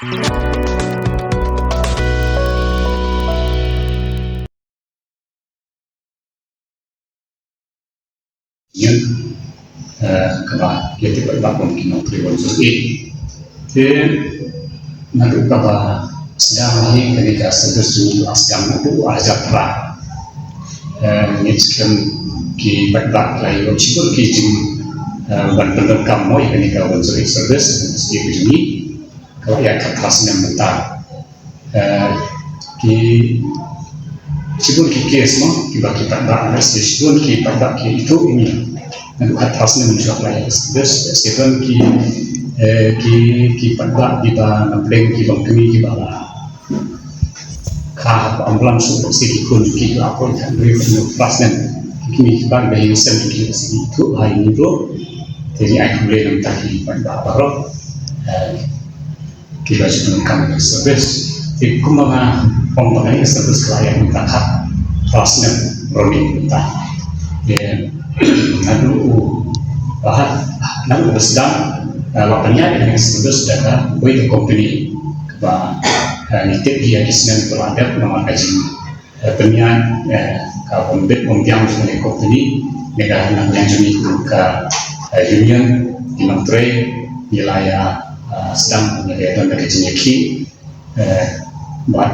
Nhưng các bạn kia thì phải bắt bằng kỹ năng thủy văn số ít thế nanti các bạn sedang ini ketika sesuatu sedang itu ajak lah nyiskan ki baik lain meskipun ki jum ban kamu ya ketika unsur service mesti begini kalau ya kertasnya mentah ki meskipun ki case no ki baik meskipun ki baik ki itu ini untuk kertasnya menjual lain service meskipun ki baik di bawah nampeng ki bangkini ki bawah kah ambulans seperti kun ki aku kan beri pasien kini bang dari sen ki itu hari itu jadi aku boleh minta ki pada baru kita sudah kami service di kumanga pembangunan service klien minta hak pasien romi minta ya lalu sedang lapanya dengan service data with the company nitip dia kisah berada nama kaji penyan kalau membet membiang dengan company negara yang juni ke union di Montreal wilayah sedang menyediakan kajian ki buat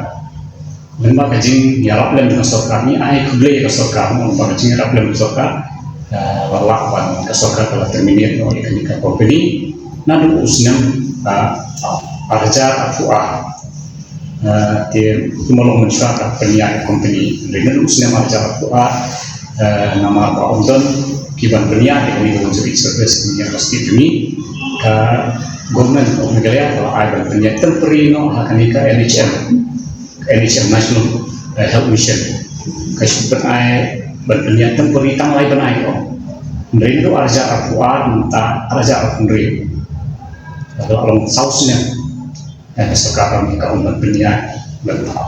lembah kajian ya laplan dengan sokar ni ai kublai ke sokar lembah kajian laplan sokar lawan ke sokar kalau terminate oleh kenika company nadu usnam arja afuah dia kumolong mensyarakat penyiar company dengan usnam arja afuah nama Pak Onton kiban penyiar di Unsuri Service yang pasti demi ke government of negara kalau ada penyiar temporary no hakanika NHM National Health Mission kasih penyiar temporary tanglai benai dari itu arja afuah minta arja afuah kalau sausnya sekarang mereka umat penyiar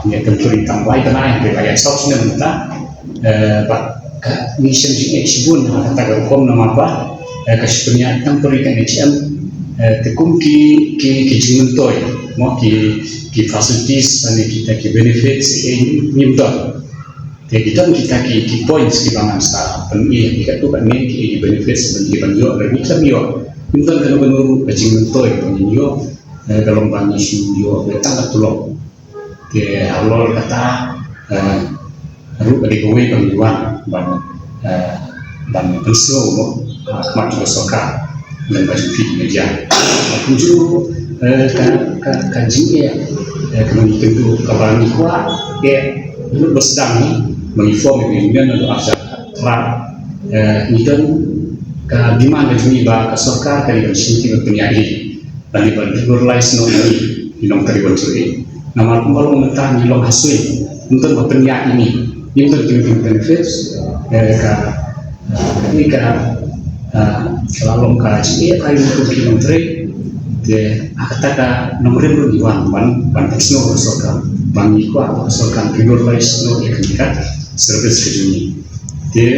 punya tempat tambah tenang dari sausnya minta mission sibun kata hukum nama apa kasih penyiar tempat NHM tekum ki jumentoy mau ki facilities dan kita ki benefits nyimton kita ki points ki bangan sekarang penyiar kita tu kan ki benefits bagi banyak dari kita Minta kalau menurut kacing mentoy penyiyo kalau banyak siyo betang ketulok dia Allah kata harus dari kowe pengiwan ban slow mak juga soka dan baju fit media kunju kaji ya kami tentu kabar ni kuat ya dulu bersedang ni menginform dengan ada asal terang ni kan di mana juni ba kasokar kali bersinti berpenyayi dan diberlice no ini di nom kali bersuri nama kalau mentah di long hasui untuk berpenyayi ini untuk benefits ini kalau kaji kali untuk kilometer de akata nomor itu diwan ban personal kasokar bangi ko kasokar berlice no ikan service kejuni de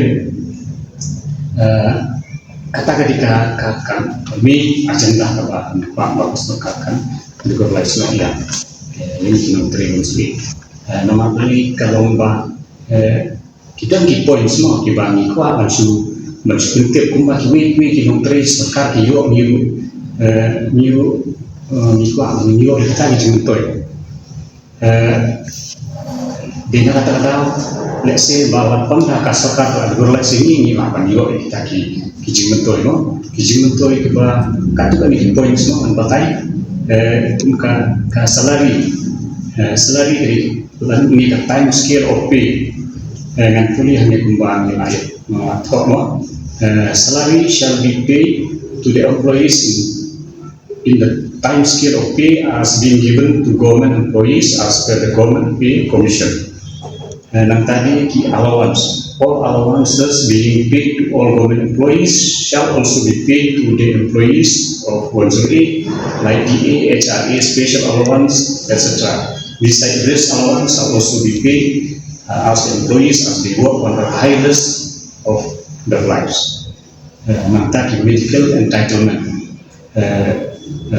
kata ketika kami agenda Pak Bagus mengatakan juga lain ya ini kita terima sendiri nomor kali kalau kita di poin semua dibangi kuat langsung bersebentuk kumba kita terima sekar iyo niu kuat niu kita di jumtoy dia kata-kata let's say bahwa pernah kasokar berlaku ini apa niu kita kijing mentoy keba katu kan di points no batai ka salary dari ini ka time scale of pay dengan pulih hanya kumbang yang ayat no salary shall be paid to the employees in the time scale of pay as being given to government employees as per the government pay commission dan tadi ki allowance. All allowances being paid to all government employees shall also be paid to the employees of Unsuri, like DA, HRA, special allowance, etc. Besides this allowance shall also be paid as employees as they work on the high risk of their lives. Mantap medical entitlement,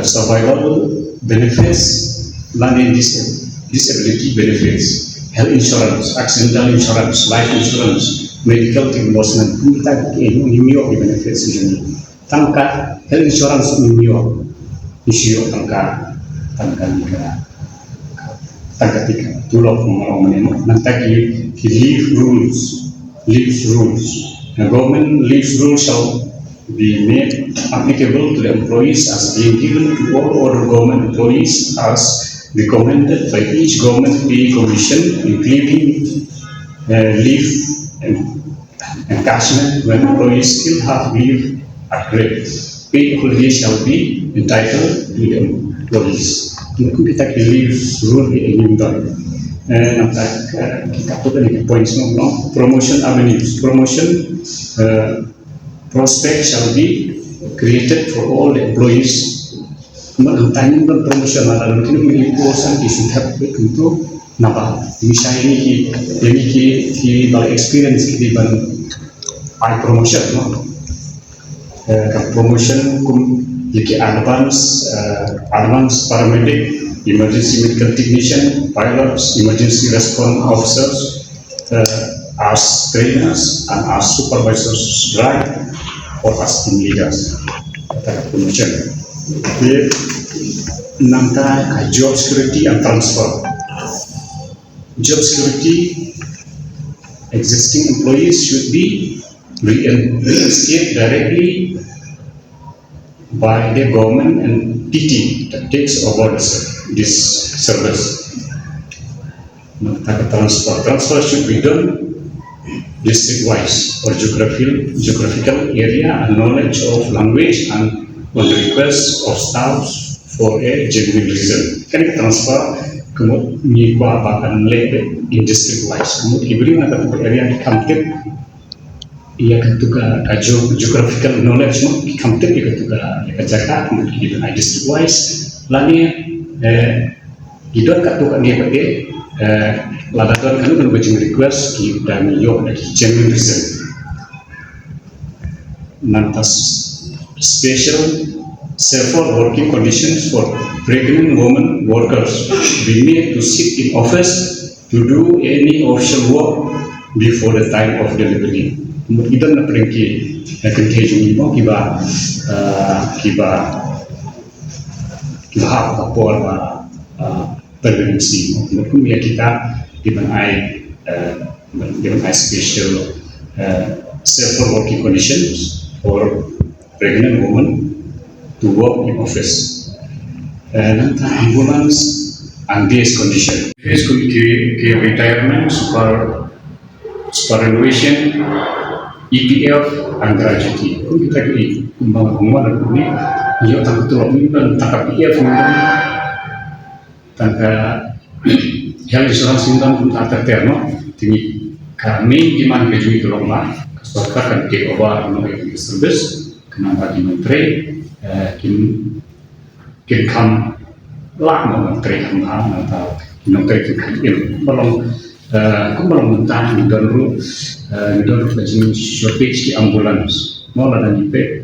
survival benefits learning disability benefits, health insurance, accidental insurance, life insurance, medical reimbursement. Kita New York benefits ini. Tangka health insurance New York, isu tangka tiga. Tulok mengenai nanti leave rules. The government leave rules shall be made applicable to the employees as being given to all other government employees as recommended by each government pay commission, including leave and encashment when employees still have leave at grade. Paid holidays shall be entitled to the employees. Mungkin kita leave rule ini done. Kita put any points no promotion avenues. Promotion prospect shall be created for all the employees. Menantang promosional lalu kini mengimpulkan disintap untuk napa. Misalnya ini balik experience kita ban high promotion no. Promotion yaitu advance paramedic, emergency medical technician, pilots, emergency response officers, as trainers and as supervisors drive or as team leaders. Promotion. Nanti job security and transfer. Job security, existing employees should be reinstated directly by the government and PT that takes over this service. Transfer should be done district-wise or geographical area and knowledge of language and on the request of staff for a genuine reason. Kan transfer kemudian mengikut apakan lebih in district-wise. Kemudian diberi maka area di kampung ia ketuga geographical knowledge di kampung ia ketuga Jakarta kemudian di district-wise. Lainnya hidupkan ketuga dia pakai ladatan kan udah baju request dan yo dari genuine reason. Nantas special safer working conditions for pregnant women workers be made to sit in office to do any official work before the time of delivery. Kita nak pergi kerja mau kiba kapor pregnancy. Mungkin ya kita dibenai special safer working conditions for pregnant women to work in office. Nanti ambulance and base condition. Base ke retirement, superannuation, EPF and gratuity. Kung kita kini kumbang dan kuni, ia tak betul ni dan tak EPF ni tangka health insurance ni pun tak terterno. Tinggi kami di mana kerja itu lama, kesukaan kan take over no service, kenapa di menteri kin kam lama menteri hamam atau menteri kin belum mentah di dalam baju shortage di ambulans mau ada nipe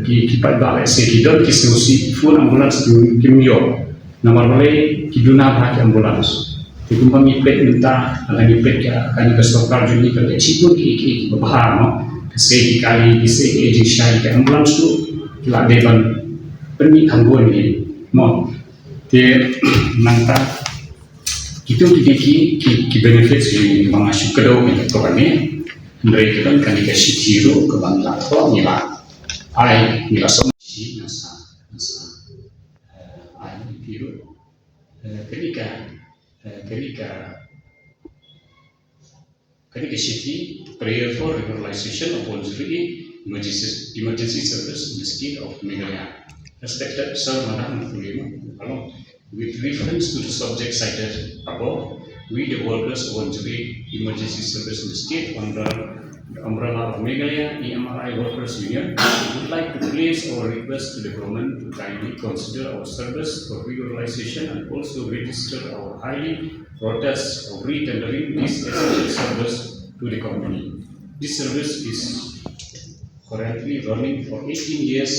kita balik sekitar kisah phone ambulans di Kimio nomor boleh kiduna pakai ambulans di kumpang nipe mentah ada nipe kan kesukaan jadi kalau ciput ki bahar no sekali aging shy ke ambulans tu kila depan perni angguan ni mo te nangta itu ki benefits di mengasih kedua itu kami mereka kan dikasih hero ke bangla kok nila ai nila somsi nasa ai hero ketika city prayer for liberalization of voluntary emergency service in the state of Meghalaya. Respected Sir, Madam Fulima, with reference to the subject cited above, we the workers of voluntary emergency service in the state under the umbrella of Meghalaya EMRI Workers Union would like to place our request to the government to kindly consider our service for regularization and also register our highly protest of re-tendering this essential service to the company. This service is currently running for 18 years,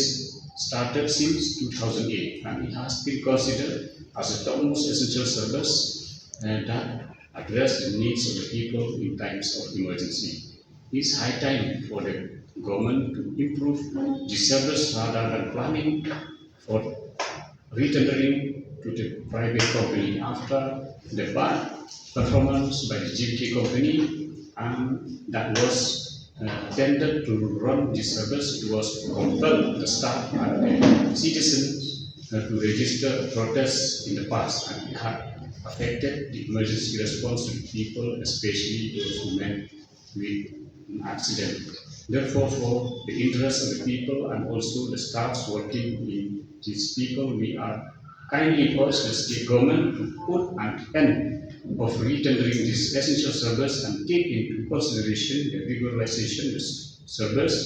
started since 2008, and it has been considered as a topmost essential service that address the needs of the people in times of emergency. It's high time for the government to improve the service rather than planning for retendering to the private company after the bad performance by the GK company, and that was tended to run the service. It was compelled the staff and the citizens to register protests in the past, and it had affected the emergency response to the people, especially those who met with an accident. Therefore, for the interest of the people and also the staffs working in these people, we are kindly urge the state government to put an end of retendering this essential service and take into consideration the regularization of the service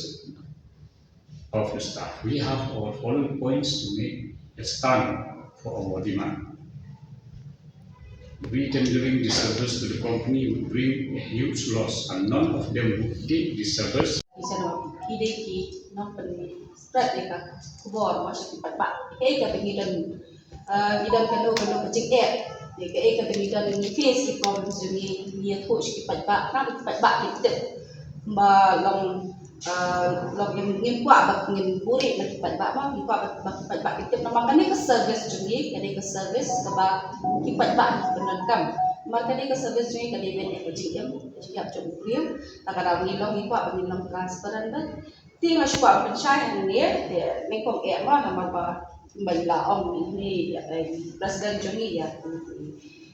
of the staff. We have our following points to make a stand for our demand. Retendering the service to the company would bring a huge loss, and none of them would take the service. Hideki nopen spread leka kubor masuk di pat ka pengidan gidan kanu kecik ya ka pengidan ni face ki problem sini dia tu ki pat nak pat kita ba long yang ngin kwa ba ngin puri nak pat ma ngin kwa pat kita nama kan ke service juni ka service ka ba ki pat benar kam maka ni ke service ni ka ben ekojim siap jom priam takara ni long ni kwa ni long transparent ba ti ma shwa pen shai ni ni kong ma nama ba la om ni president joni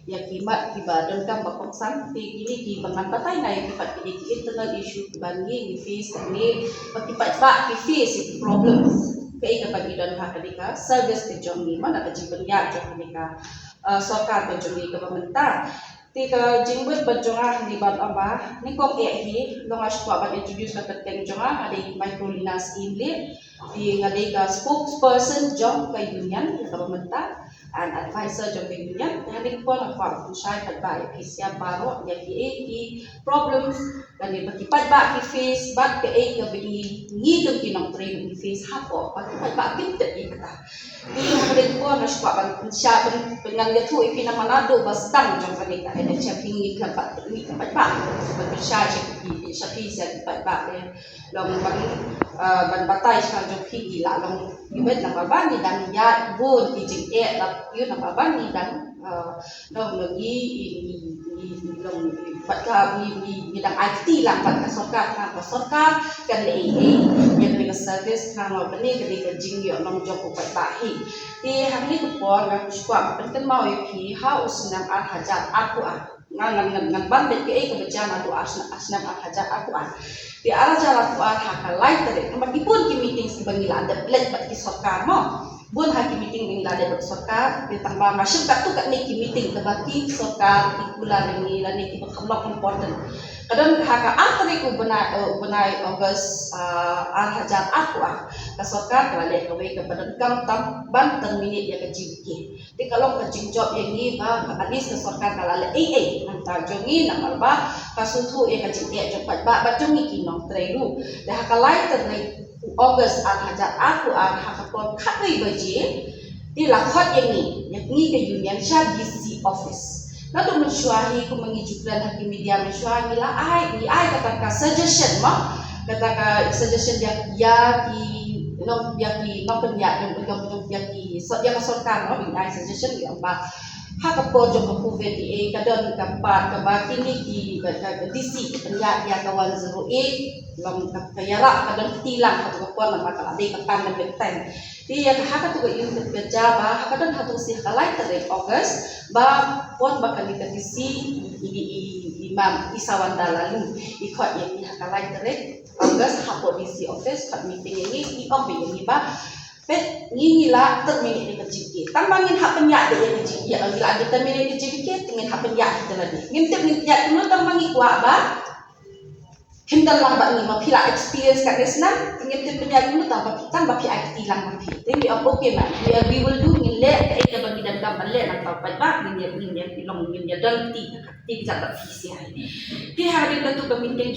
ya kimat kiba don kam ba kong san ti ini ki bangan patai nai ki pat ki internal issue bangi ni face ni pakipat ba ki face problems kai ka pagi don ha kadika service ke joni mana ka jiban ya jong kadika सरकार बजोंगी government tika jingbuat berjonga di bad amba ni kong hi longa shwa ba introduce na kateng jonga ade microlina scheme le di ngade ka spokesperson jong kay union government and advisor jong kay union hani ko na fa shai pat ba siya baro ya ki problems kani pakipat ba ki face bat ke ka bi ni dong kinong train ki face hapo pakipat ba kita ikata di ngade ko na shwa ba siya pengang dia tu ipina manado bastang jong kani ka ada champion ni kapat bersyaji sapi saya kapat long ban batai sa jong pigi la long ibet na babani dan ya bon dijing la yun na babani dan long lagi long patka ni dan IT lang patka sorkar kan le yang dengan service kan lo bani ke jing yo long jong ko patai di hari ni ko nga squad penting mau pi house nam al hajar aku ngan ban bet ke ka bejana tu asnam al hajar aku di arah jalan tu haka lain tadi meskipun ki meeting si bangila ada plan bat ki sarkar mo bun haki meeting bangila ada bat sarkar di tambah masuk kat tu kat ni ki meeting tabaki sarkar ki kula ni la ni ki khamlok important kadang haka antri ko benai August al hajar aku ka sarkar kala le ka we ka badan kam tam ban terminate ya ka jiki di kalau ka job yang ni ba ka alis ka sarkar kala le nang ta jongi nang alba ka sutu e ka jiki jong pat ba jongi ki nong trailu dah haka lai terni August al hajar aku haka pon khatui baji di lakhot yang ni ka union sha DC office lalu mensyuahi ku mengijukan hakim media mensyuahi la ai kata ka suggestion ma kata ka suggestion ya ki no penyak yang ki yang sarkar no ai suggestion yang ba hak po jong ko VTA kadon kampat ka ba kini ki DC penyak ya kawan 08 long kayara kadon tilang hatu ko na makala de ka tan benten dia hak tu yung kerja ba kadon hatu si kalai tadi August ba pon bakal dikasih imam isawanda lalu ikut yang dihakalai tadi August hapo DC office kat meeting ini yang ba pet ngini la terminate di kecil tambangin hak penyak dia kecil ya bila ada terminate di kecil dengan hak penyak kita lagi ngintip ya dulu tambangi kuat ba hindal lah ba ni mapila experience kat desna ngintip penyak dulu tambah pi IT lang mapi tapi okay man we will do ngile ke bagi dan gambar le nak tahu ba ngin long ngin ya dan ti bisa visi hari di hari itu meeting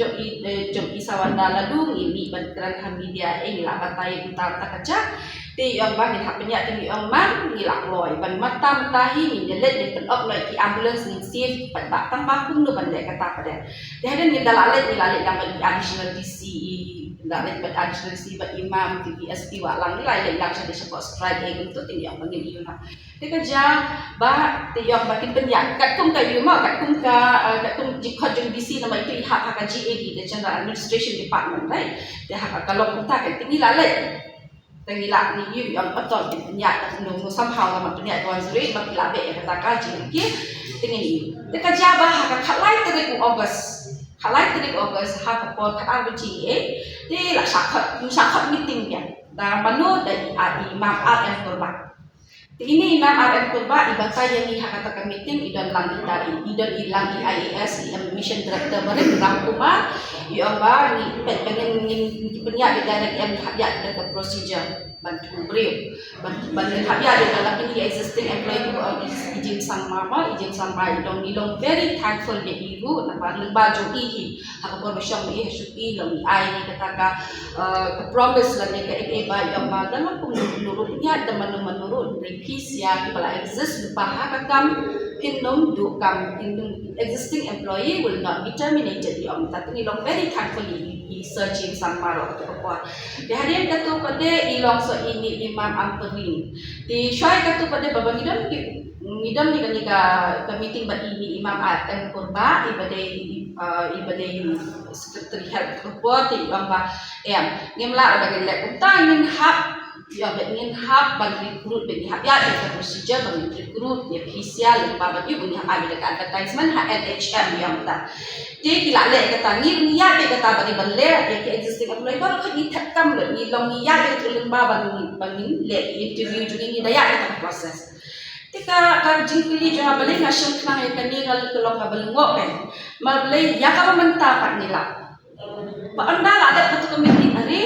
jom isawanda lalu ini bantran media ini lah batai utar takaca ti yang bang hak penyak ti yang mang ni lak loi ban mata tahi ni delet ni pen op loi ki ambulance ni safe pat bak tang bakung no ban le kata pada dia ada ni dalalet ni lalet yang additional DCE dalet bat additional DCE bat imam PSP wa lang ni lai lang sa support strike untuk ti yang bangin iu na dia kerja ba ti yang bakin penyak kat kum ka iu ma kat kum jikot jung DC nama itu hak GAD the General Administration Department right dia hak kalau kunta kan ti ni lalet tengilak ni you yang betul di penyak dan nunggu somehow lama penyak tuan suri bagi labe yang kata kaji okey tingin ni dekat jabah hak lain tarik August hak pol kat RBGA di lah syakhat meeting dia dan manu dari Imam RM Kurba ini Imam RM Kurba ibadah yang ni hak kata meeting idan lang ilang IAS mission director mereka rangkuma yang ba ni pengen penyak di dalam yang habis dekat procedure bantu beliau bantu habis di dalam ini existing employee izin sama long very thankful de ibu napa lemba jo ihi hak permission ni syuki long ai ni kata promise lah ni ke ba yang ba dalam menurutnya menurut peace ya kepala exist lupa hak kam Hindum do come existing employee will not be terminated. Yang tadi ni long very thankfully searching sama orang tu apa. Di hadian kata pada ilong so ini Imam Amperin. Di syai kata pada bapa ngidam ni ke meeting bad ini Imam RM Kurba ibadai secretary health report di bapa ngimla ada gelak utang hak yang ingin hak bagi recruit bagi hak ya ada procedure bagi recruit ya official lembaga bagi bagi hak ada advertisement hak NHM yang tak dia kila le kata ni ya dia kata bagi bale ya ke existing employee baru kan ni takam le ni long ni ya dia lembaga bagi le interview juga ni daya kita proses kita kan jingkili jangan balik ngasih kenang ikan ni kalau kabel ngok kan malai ya kalau mentah ni lah anda ada satu meeting hari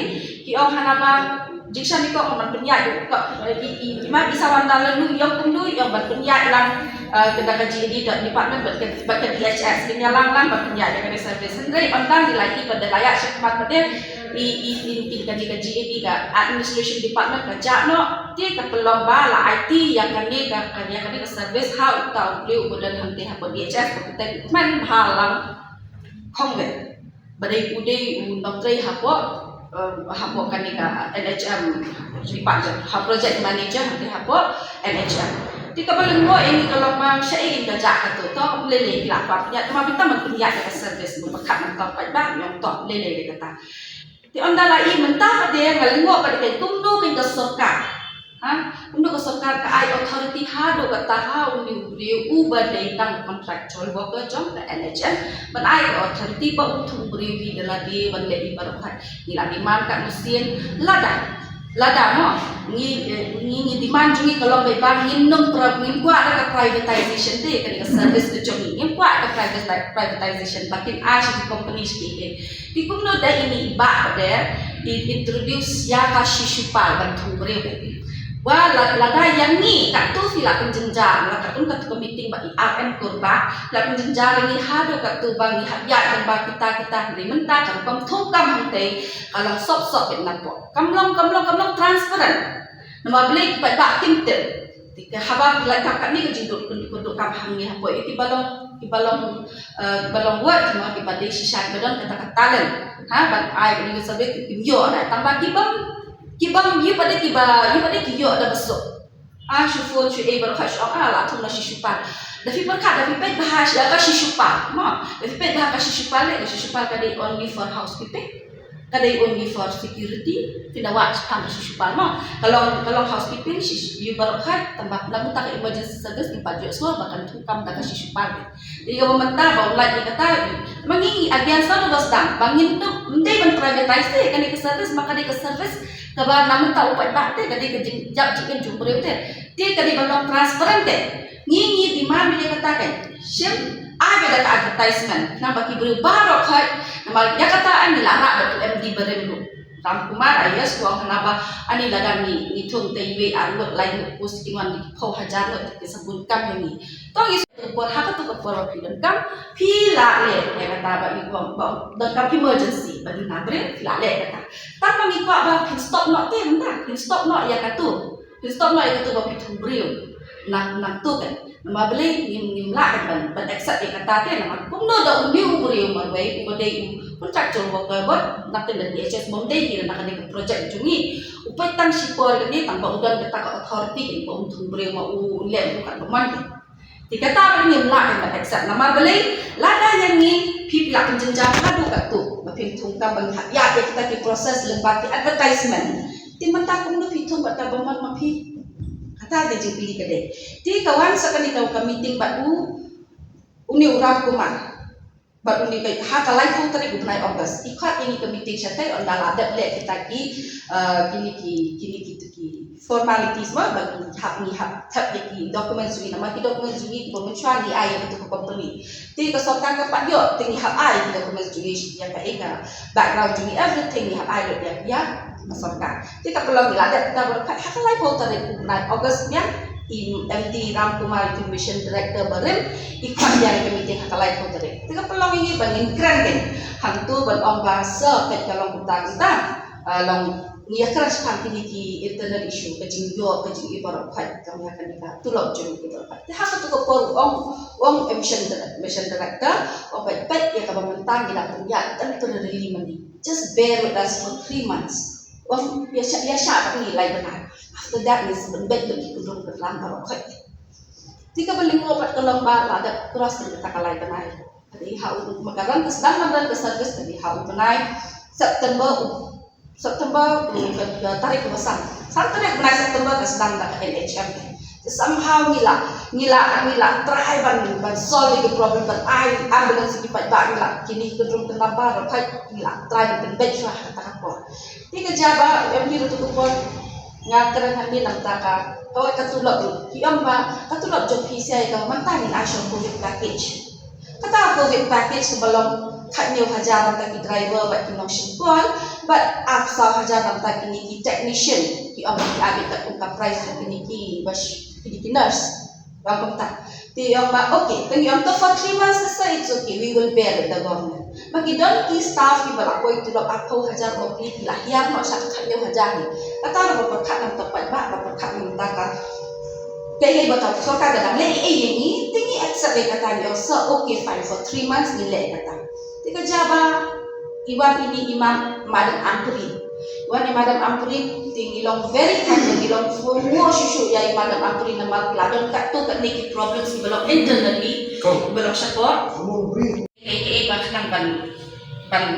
kiong hanaba jiksa ni kok man penyak kok ima bisa wanda lalu yang kundu yang berpenyak lang kedai GAD department berkat DHS kini lang berpenyak dengan service sendiri anda lagi pada layak sekemat pada di GAD ga administration department kerja no dia ke pelomba la IT yang kami ke service how tahu beliau bodan hanti apa DHS berkat man halang kongwe badai udai dokter hapo hapo kanika NHM department hap project manager nanti hapo NHM di kabalang mo ini kalau mang saya ingin kerja tu to lele lapar ya cuma kita mempunyai ke service membekat mentau pada yang to lele kata di onda lai mentah pada yang ngalengok pada kai tumno kai ke sorka untuk ke sorka ke ai authority hado kata ha undi ubah datang contractual worker jom ke NHM ban ai authority ba utung beri dalam di ban le ibarat ni la demand kat mesin lada no ni demand jungi kalau be bang nginum ngin kuat ke privatization te ke service tu jom ni kuat ke privatization bakin as company sikit di kumno da ini ba pada introduce ya ka shishupal bantu beri wah lada yang ni kat tu sila penjenjar lah kat tu kat meeting bagi RM Kurba lah penjenjar ni hado kat tu bang ni habia dan bagi kita beri mentah kan kom thukam hantai kalau sop ben napo kamlong transparent nama beli pada kintel tika haba kat ni kejiduk kam hang ni apa itu balong buat cuma di pada sisa badan kata talent ban ai ni sebab yo dah tambah kibang you pada kiyo ada besok syufun syu'ai berkhash lah tu nasi syupal tapi berkat tapi pet bahas dah kasih syupal tapi pet dah kasih syupal kadai only for housekeeping kadai only for security tidak wajib kasih syupal kalau housekeeping you berkat tambah lamun tak emergency service di pajak semua bahkan tukam tak kasih syupal jadi kalau mentah baru lagi kata mengingi agian selalu basdang bangin tu mentah ban privatize kan ke service maka dia ke service kabar namun tahu pada te kadi kejap jikan jumpa te kadi balong transparan te ngingi di mana dia katakan sim ada advertisement nampak beri barok hai nama dia kataan dilarang betul MD beremlu Ramkumar ayas kuang kenapa ani ladang ni tung teiwe arut lain us inwan di pau hajar disebutkan ini tong isu por hak tu por pidon kam pila le kata ba iwang dan kam emergency bagi nabre pila le kata tanpa ngikwa ba pin stop not tem ta pin stop not ya katu pin stop not ya katu ba pitung brio nak tu kan nama beli ngim la kan ban accept ya kata ke nama kum no da new brio marwai ubadai puncak coba kebot nak tidak DHS bomdai kira nak ada projek jungi upai tang sipor ni tanpa udan kita ke authority ini untuk beri mau lihat bukan peman dikata ini melak yang accept nama beli lada yang ni pihak penjenjang hadu kat tu berpintung kan bang ya kita di proses lembaga advertisement di mentah kum tu pintung kat peman mapi kata ada jubili kedai di kawan sekali kau meeting batu uni urap kumar baru ni baik hak lain pun tadi bukan August ikut ini meeting saya on dalam ada lihat kita ki formalities mah bagi hak ni hak tap ki dokumen sui nama ki dokumen sui ki pemencuan di ai itu company ti kesokan ke pak yo tinggi hak ai ki dokumen sui yang ka eka background sui everything ni hak ai ya kesokan ti ka perlu ada kita berkat hak lain pun tadi bukan August ya MD Ramkumar itu Mission Director Barim ikut yang meeting hak lain pun tadi. Tiga pelong ini bangin keren kan, hantu berong bahasa ket kalau kita long niat keras pangkil di internal issue kecing ibarat fight kami akan kita tulok jeng ibarat fight. Hak tu kepol ong Mission Director obat baik ya kalau mentang kita punya dan terlili mani. Just bear with us for 3 months. Wang biasa nilai benar. After that is berbeda lagi kedua berlantar okey. Jika beli obat kelembar ada keras dan kita kalai benar. Jadi hal untuk makaran kesedang dan keservis dari hal benar September tarik kebesan. Saat tarik benar September kesedang dah NHM. Somehow ngila try ban solve the problem but ambulance di pat ngila kini kedung kenapa rapat ngila try ban bench lah kata apa. Ni kejaba yang biru tu pun ngakran kami nak taka kau katulok kiam ba katulok job PCI kau mantani action COVID package kata COVID package sebelum khatnya hajar tentang driver buat kinong simpul but aksa hajar tentang kini technician kiam abi tak ungkap price kini ki bas kini nurse bang tak ti yang ba okay thank you for 3 months say it's okay we will bear with the government bagi don ki staff ki balak koi tulok aku hajar mo pli lahir no sak khatnya hajar ni kata ro berkat nam tepat ba berkat nam taka kaya betul so kata dah le ini tinggi accept kata dia so okay fine for 3 months ni le kata tiga jaba iwan ini imam madam ampuri wan madam ampuri tinggi long very kind long semua susu ya madam ampuri nama ladon kat tu kat ni problems belum internally belum support bahkan ban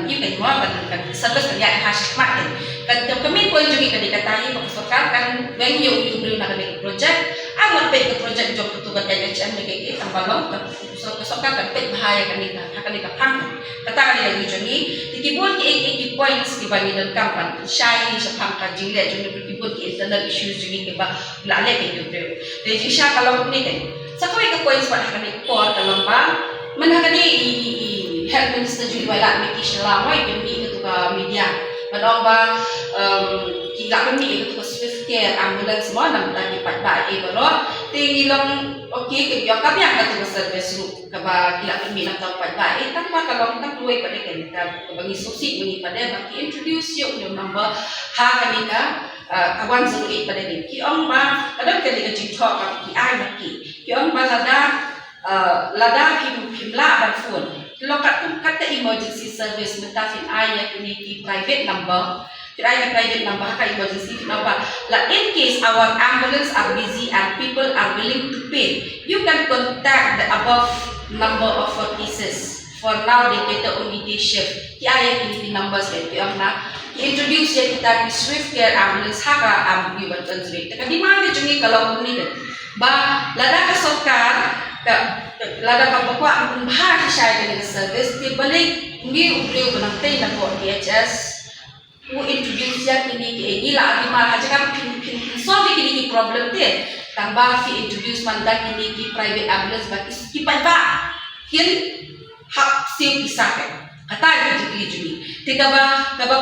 ini semua ban service kerja khas market kan kami pun juga dikatai maksudkan kan when you beli nak make project amat pay ke project job tu kat NHM ni tambah long so kesokan kan pay bahaya kan ni akan dikapang kata kan lagi jadi dikibul ki 80 points di bagi dan kampan shy sa pangka jinglet jung dikibul ki internal issues juga ke ba lale ke tu jadi sya kalau ni kan sa ko ka points pa kan ni por kalau ba manakani health minister juga wala mikis lawai kami itu ke media padang ba kita kami itu ke swift care ambulance semua nam tadi pat ba baru tinggi long okey ke yo kami akan tu service ke ba kita kami nam tahu pat ba tanpa kalau kita tuai pada kita bagi sosial ini pada bagi introduce yo number ha kami ka kawan zuri pada ni ki ong ba kadang kali ke TikTok ki ai maki ki ong ba lada himla ban phone lokat tu kata emergency service metafin ayah kini di private number private number haka emergency number la in case our ambulance are busy and people are willing to pay you can contact the above number of cases for now they cater only day shift ki ayah kini di numbers itu yang na introduce ya kita di swift care ambulance haka ambulance rate tekan di mana jungi kalau ni ba lada kasokar lada kapakwa ang bahagi siya dengan service di balik hindi ubriyo benangtay na po DHS who introduce ya kini ki ila abi mal haja kan solve kini ki problem din tambah ki introduce manda kini ki private ambulance ba ki pa ba hin hak siu pisake Atai jumi. Tika kaba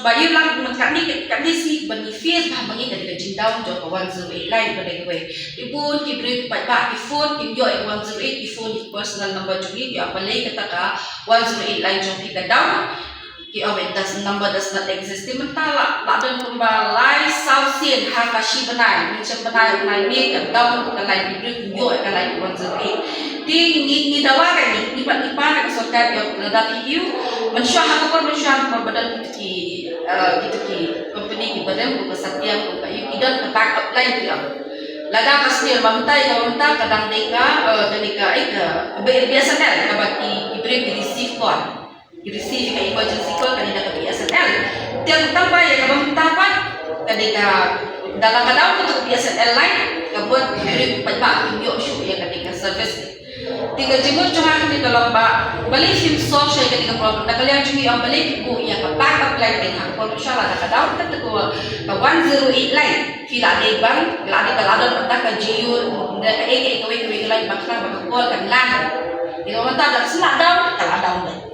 bayu lang kami si bani face bah bangi dari kajing down jo kawan 108 line pada gue. Ipun ki beri pak phone kim jo 108 phone personal number jumi ki apa lagi kata ka 108 line jo tika down. Ki das number does not exist. Mentala ladan kembali South Sin hakashi benai macam benai ni kan down ke line beri kim jo ke line 108. Ni dawakan ni ipan ke sorkat yang nadat hiu mensyah badan kita company ki badan ko kasatian ko kayu idan backup line dia laga kastil mamtai kadang deka BSNL kabaki ibri receive call receive ka emergency call kanina ka BSNL tiang tambah ya kabang tapat kadika dalam kadang untuk BSNL line kabuat ibri pajba inyo show ya kadika service tiga jemur cuma kami kalau balik him solve saya ketika problem nak kalian cumi yang balik ibu yang ke backup line dengan kalau salah nak daun kan tu ke 108 line tidak ada bang tidak ada kalau ada ke jiur dan ke eke line makna call kan line kalau kita ada selat daun kalau daun